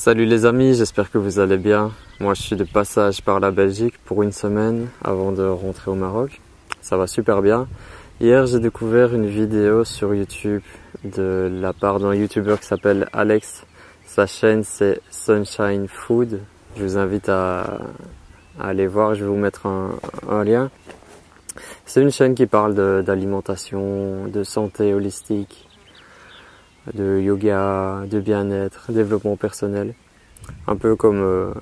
Salut les amis, j'espère que vous allez bien. Moi je suis de passage par la Belgique pour une semaine avant de rentrer au Maroc. Ça va super bien. Hier j'ai découvert une vidéo sur YouTube de la part d'un YouTuber qui s'appelle Alex. Sa chaîne c'est Sunshine Food. Je vous invite à aller voir, je vais vous mettre un lien. C'est une chaîne qui parle d'alimentation, de santé holistique, de yoga, de bien-être, développement personnel, un peu comme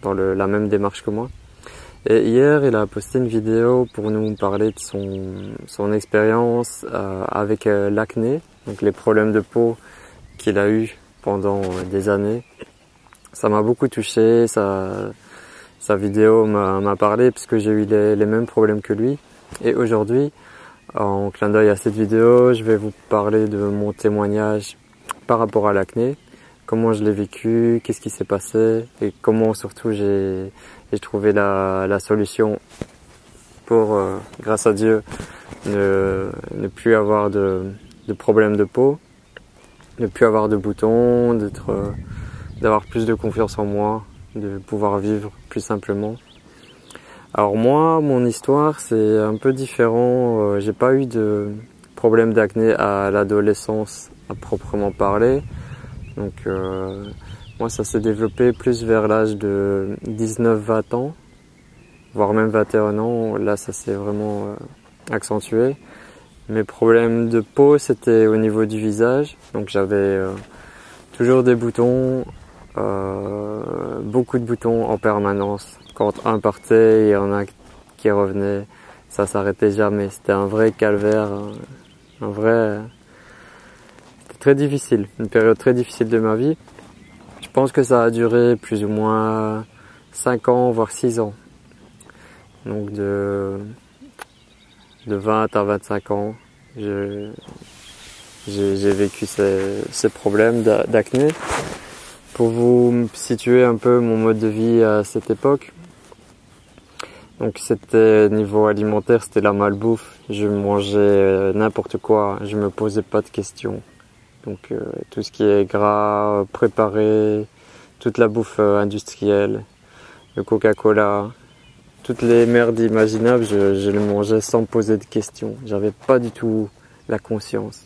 dans la même démarche que moi. Et hier, il a posté une vidéo pour nous parler de son expérience avec l'acné, donc les problèmes de peau qu'il a eu pendant des années. Ça m'a beaucoup touché, sa vidéo m'a parlé parce que j'ai eu les mêmes problèmes que lui. Et aujourd'hui, en clin d'œil à cette vidéo, je vais vous parler de mon témoignage par rapport à l'acné, comment je l'ai vécu, qu'est-ce qui s'est passé et comment surtout j'ai trouvé la solution pour, grâce à Dieu, ne plus avoir de problèmes de peau, ne plus avoir de boutons, d'avoir plus de confiance en moi, de pouvoir vivre plus simplement. Alors moi, mon histoire, c'est un peu différent. J'ai pas eu de problème d'acné à l'adolescence à proprement parler. Donc moi, ça s'est développé plus vers l'âge de 19-20 ans, voire même 21 ans. Là, ça s'est vraiment accentué. Mes problèmes de peau, c'était au niveau du visage. Donc j'avais toujours des boutons, beaucoup de boutons en permanence. Quand un partait, il y en a qui revenaient, ça s'arrêtait jamais. C'était un vrai calvaire, c'était très difficile, une période très difficile de ma vie. Je pense que ça a duré plus ou moins 5 ans, voire 6 ans. Donc de 20 à 25 ans, j'ai vécu ces problèmes d'acné. Pour vous situer un peu mon mode de vie à cette époque, donc c'était niveau alimentaire, c'était la malbouffe. Je mangeais n'importe quoi, je me posais pas de questions. Donc tout ce qui est gras, préparé, toute la bouffe industrielle, le Coca-Cola, toutes les merdes imaginables, je les mangeais sans me poser de questions. J'avais pas du tout la conscience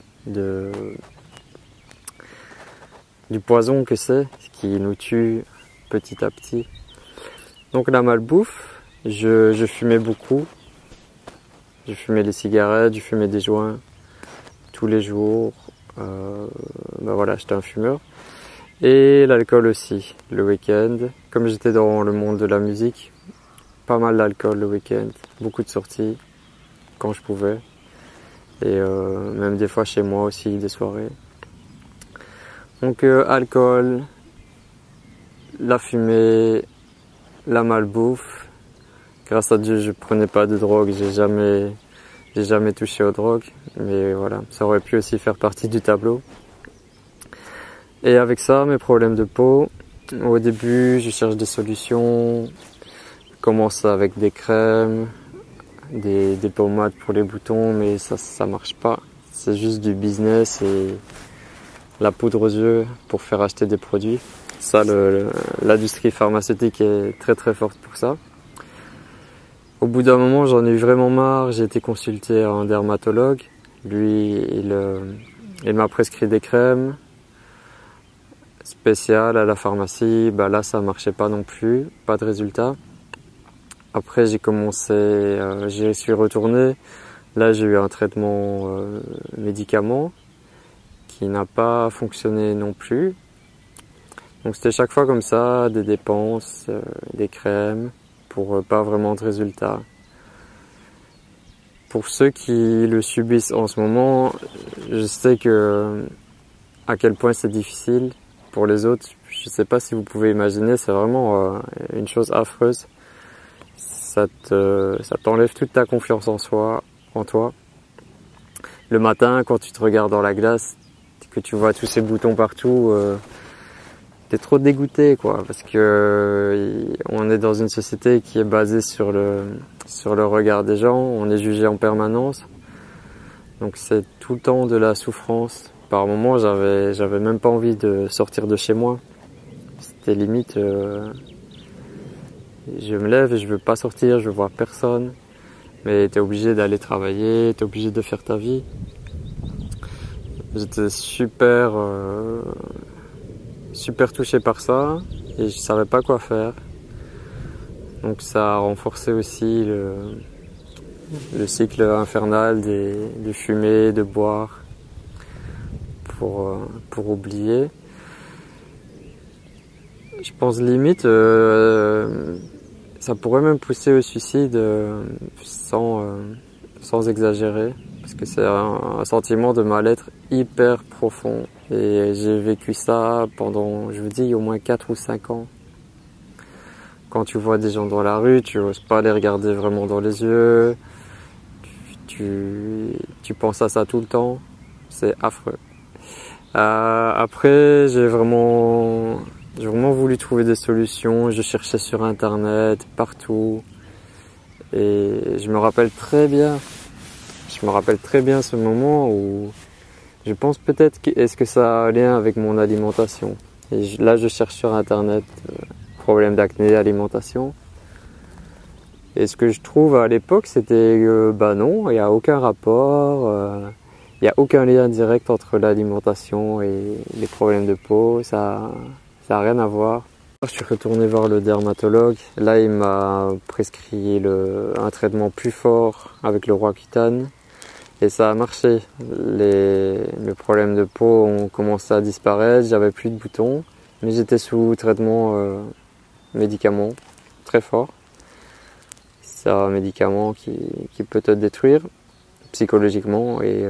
du poison que c'est, ce qui nous tue petit à petit. Donc la malbouffe, je fumais beaucoup. Je fumais des cigarettes, je fumais des joints tous les jours. Voilà, j'étais un fumeur. Et l'alcool aussi, le week-end. Comme j'étais dans le monde de la musique, pas mal d'alcool le week-end, beaucoup de sorties quand je pouvais. Et même des fois chez moi aussi, des soirées. Donc alcool, la fumée, la malbouffe. Grâce à Dieu, je prenais pas de drogue, j'ai jamais touché aux drogues, mais voilà, ça aurait pu aussi faire partie du tableau. Et avec ça, mes problèmes de peau, au début, je cherche des solutions, je commence avec des crèmes, des pommades pour les boutons, mais ça marche pas. C'est juste du business et la poudre aux yeux pour faire acheter des produits. Ça, l'industrie pharmaceutique est très très forte pour ça. Au bout d'un moment, j'en ai eu vraiment marre, j'ai été consulté un dermatologue. Lui, il m'a prescrit des crèmes spéciales à la pharmacie. Là, ça marchait pas non plus, pas de résultat. Après, j'y suis retourné. Là, j'ai eu un traitement médicament qui n'a pas fonctionné non plus. Donc c'était chaque fois comme ça, des dépenses, des crèmes, pour pas vraiment de résultats. Pour ceux qui le subissent en ce moment, je sais à quel point c'est difficile. Pour les autres, je sais pas si vous pouvez imaginer, c'est vraiment une chose affreuse. Ça t'enlève toute ta confiance en toi. Le matin, quand tu te regardes dans la glace, que tu vois tous ces boutons partout, t'es trop dégoûté, quoi, parce que on est dans une société qui est basée sur le regard des gens, on est jugé en permanence, donc c'est tout le temps de la souffrance. Par moments, j'avais même pas envie de sortir de chez moi. c'était limite, je me lève et je veux pas sortir, je veux voir personne. Mais t'es obligé d'aller travailler, t'es obligé de faire ta vie. J'étais super touché par ça et je savais pas quoi faire. Donc ça a renforcé aussi le cycle infernal de fumer, de boire pour oublier. Je pense limite ça pourrait même pousser au suicide sans exagérer, parce que c'est un sentiment de mal-être hyper profond et j'ai vécu ça pendant, je vous dis, au moins 4 ou 5 ans. Quand tu vois des gens dans la rue, tu oses pas les regarder vraiment dans les yeux, tu penses à ça tout le temps, c'est affreux. Après, j'ai vraiment voulu trouver des solutions, je cherchais sur internet, partout, et je me rappelle très bien ce moment où je pense peut-être est-ce que ça a un lien avec mon alimentation. Et là, je cherche sur internet problème d'acné, alimentation. Et ce que je trouve à l'époque, c'était bah non, il n'y a aucun rapport, il n'y a aucun lien direct entre l'alimentation et les problèmes de peau, ça n'a rien à voir. Je suis retourné voir le dermatologue. Là, il m'a prescrit un traitement plus fort avec le Roaccutane. Et ça a marché. Les problèmes de peau ont commencé à disparaître. J'avais plus de boutons. Mais j'étais sous traitement médicament très fort. C'est un médicament qui peut te détruire psychologiquement. Et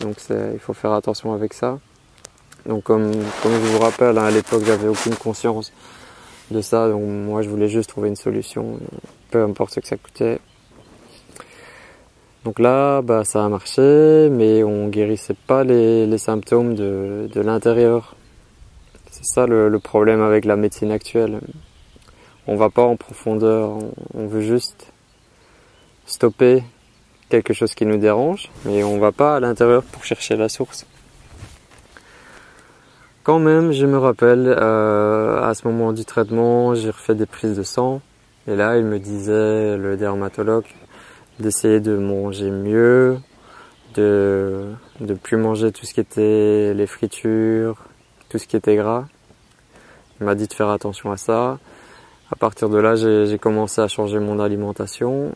donc il faut faire attention avec ça. Donc comme je vous rappelle, hein, à l'époque j'avais aucune conscience de ça, donc moi je voulais juste trouver une solution, peu importe ce que ça coûtait. Donc là, bah ça a marché, mais on guérissait pas les symptômes de l'intérieur. C'est ça le problème avec la médecine actuelle. On va pas en profondeur, on veut juste stopper quelque chose qui nous dérange, mais on va pas à l'intérieur pour chercher la source. Quand même, je me rappelle, à ce moment du traitement, j'ai refait des prises de sang. Et là, il me disait, le dermatologue, d'essayer de manger mieux, de plus manger tout ce qui était les fritures, tout ce qui était gras. Il m'a dit de faire attention à ça. À partir de là, j'ai commencé à changer mon alimentation.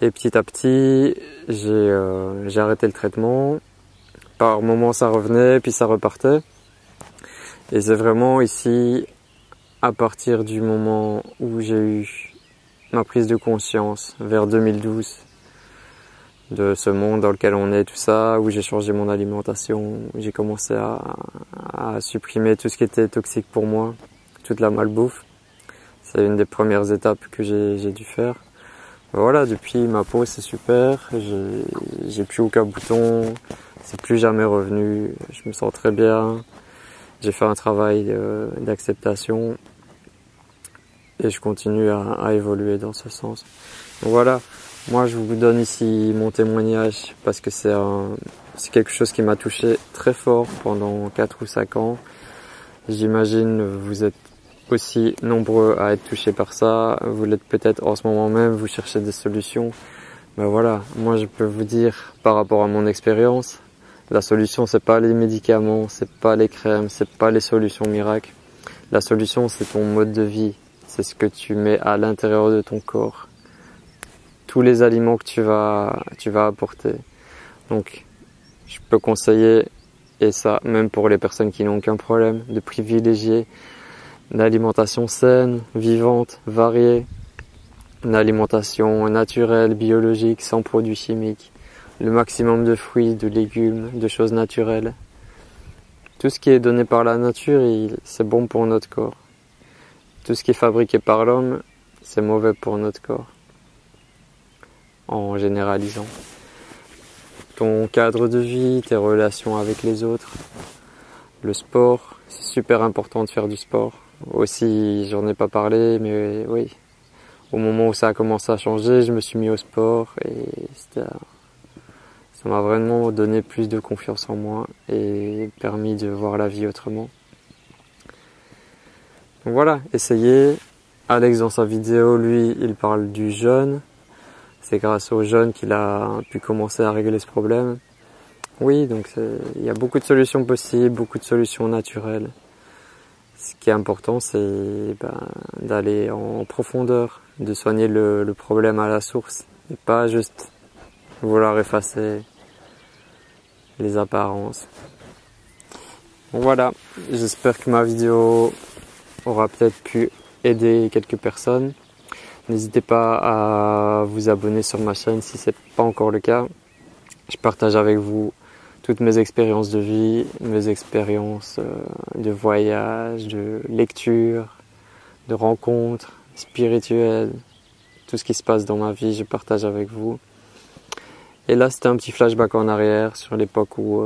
Et petit à petit, j'ai arrêté le traitement. Par moments, ça revenait, puis ça repartait. Et c'est vraiment ici, à partir du moment où j'ai eu ma prise de conscience, vers 2012, de ce monde dans lequel on est, tout ça, où j'ai changé mon alimentation, où j'ai commencé à supprimer tout ce qui était toxique pour moi, toute la malbouffe. C'est une des premières étapes que j'ai dû faire. Voilà, depuis ma peau c'est super, j'ai plus aucun bouton, c'est plus jamais revenu, je me sens très bien. J'ai fait un travail d'acceptation et je continue à évoluer dans ce sens. Donc voilà, moi je vous donne ici mon témoignage parce que c'est quelque chose qui m'a touché très fort pendant 4 ou 5 ans. J'imagine vous êtes aussi nombreux à être touchés par ça. Vous l'êtes peut-être en ce moment même, vous cherchez des solutions. Ben voilà, moi je peux vous dire par rapport à mon expérience, la solution, c'est pas les médicaments, c'est pas les crèmes, c'est pas les solutions miracles. La solution, c'est ton mode de vie. C'est ce que tu mets à l'intérieur de ton corps. Tous les aliments que tu vas apporter. Donc, je peux conseiller, et ça, même pour les personnes qui n'ont aucun problème, de privilégier une alimentation saine, vivante, variée, une alimentation naturelle, biologique, sans produits chimiques. Le maximum de fruits, de légumes, de choses naturelles. Tout ce qui est donné par la nature, c'est bon pour notre corps. Tout ce qui est fabriqué par l'homme, c'est mauvais pour notre corps. En généralisant. Ton cadre de vie, tes relations avec les autres, le sport, c'est super important de faire du sport. Aussi, j'en ai pas parlé, mais oui. Au moment où ça a commencé à changer, je me suis mis au sport et ça m'a vraiment donné plus de confiance en moi et permis de voir la vie autrement. voilà, essayez. Alex dans sa vidéo, lui, il parle du jeûne. C'est grâce au jeûne qu'il a pu commencer à régler ce problème. Oui, donc il y a beaucoup de solutions possibles, beaucoup de solutions naturelles. Ce qui est important, c'est d'aller en profondeur, de soigner le problème à la source, et pas juste vouloir effacer les apparences. Bon, voilà, j'espère que ma vidéo aura peut-être pu aider quelques personnes. N'hésitez pas à vous abonner sur ma chaîne si ce n'est pas encore le cas. Je partage avec vous toutes mes expériences de vie, mes expériences de voyage, de lecture, de rencontres spirituelles, tout ce qui se passe dans ma vie, je partage avec vous. Et là, c'était un petit flashback en arrière sur l'époque où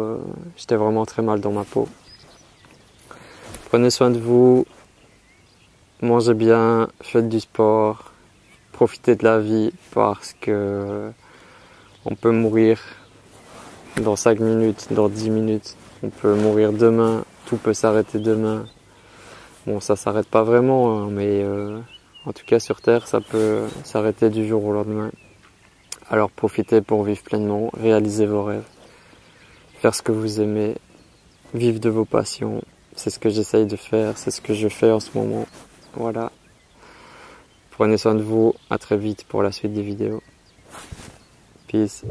j'étais vraiment très mal dans ma peau. Prenez soin de vous, mangez bien, faites du sport, profitez de la vie parce que on peut mourir dans 5 minutes, dans 10 minutes. On peut mourir demain, tout peut s'arrêter demain. Bon, ça s'arrête pas vraiment, hein, mais en tout cas sur Terre, ça peut s'arrêter du jour au lendemain. Alors profitez pour vivre pleinement, réaliser vos rêves, faire ce que vous aimez, vivre de vos passions. C'est ce que j'essaye de faire, c'est ce que je fais en ce moment. Voilà. Prenez soin de vous, à très vite pour la suite des vidéos. Peace.